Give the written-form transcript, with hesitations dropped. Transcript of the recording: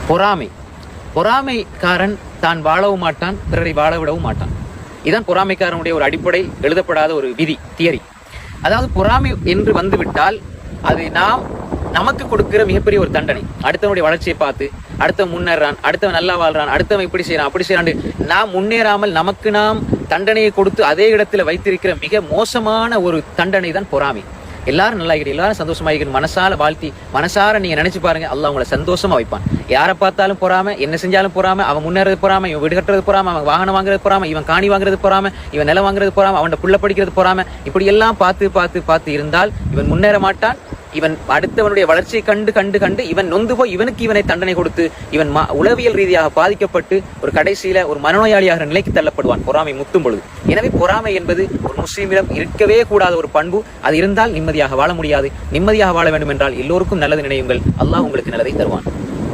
பொறாமைக்காரன் தான் வாழவும் மாட்டான், பிறரை வாழ விடவும் மாட்டான். இதுதான் பொறாமைக்காரனுடைய ஒரு அடிப்படை எழுதப்படாத ஒரு விதி, தியரி. அதாவது பொறாமை என்று வந்துவிட்டால் அது நமக்கு கொடுக்கிற மிகப்பெரிய ஒரு தண்டனை. அடுத்தவனுடைய வளர்ச்சியை பார்த்து அடுத்தவன் முன்னேறான், அடுத்தவன் நல்லா வாழ்றான், அடுத்தவன் இப்படி செய்யறான் அப்படி செய்யறான், நாம் முன்னேறாமல் நமக்கு நாம் தண்டனையை கொடுத்து அதே இடத்துல வைத்திருக்கிற மிக மோசமான ஒரு தண்டனை தான் பொறாமை. எல்லாரும் நல்லா இருக்கிறீங்க, எல்லாரும் சந்தோஷமா இருக்கிற மனசால வாழ்த்தி மனசார நீங்க நினைச்சு பாருங்க, அல்லாஹ் உங்களை சந்தோஷமா வைப்பான். யாரை பார்த்தாலும் பொறாம, என்ன செஞ்சாலும் பொறாம, அவன் முன்னேறது பொறாம, இவன் வீடு கட்டுறது பொறாம, அவன் வாகனம் வாங்குறது பொறாம, இவன் காணி வாங்குறது பொறாம, இவன் நிலம் வாங்குறது பொறாம, அவன் புள்ள படிக்கிறது பொறாம, இப்படி எல்லாம் பார்த்து இருந்தால் இவன் முன்னேற மாட்டான். இவன் அடுத்தவனுடைய வளர்ச்சியை கண்டு இவன் நொந்து போய் இவனை தண்டனை கொடுத்து இவன் உளவியல் ரீதியாக பாதிக்கப்பட்டு ஒரு கடைசியில ஒரு மனநோயாளியாக நிலைக்கு தள்ளப்படுவான் பொறாமை முத்தும் பொழுது. எனவே பொறாமை என்பது ஒரு முஸ்லீமிடம் இருக்கவே கூடாத ஒரு பண்பு. அது இருந்தால் நிம்மதியாக வாழ முடியாது. நிம்மதியாக வாழ வேண்டும் என்றால் எல்லோருக்கும் நல்லது நினையுங்கள், அல்லாஹ் உங்களுக்கு நல்லதை தருவான்.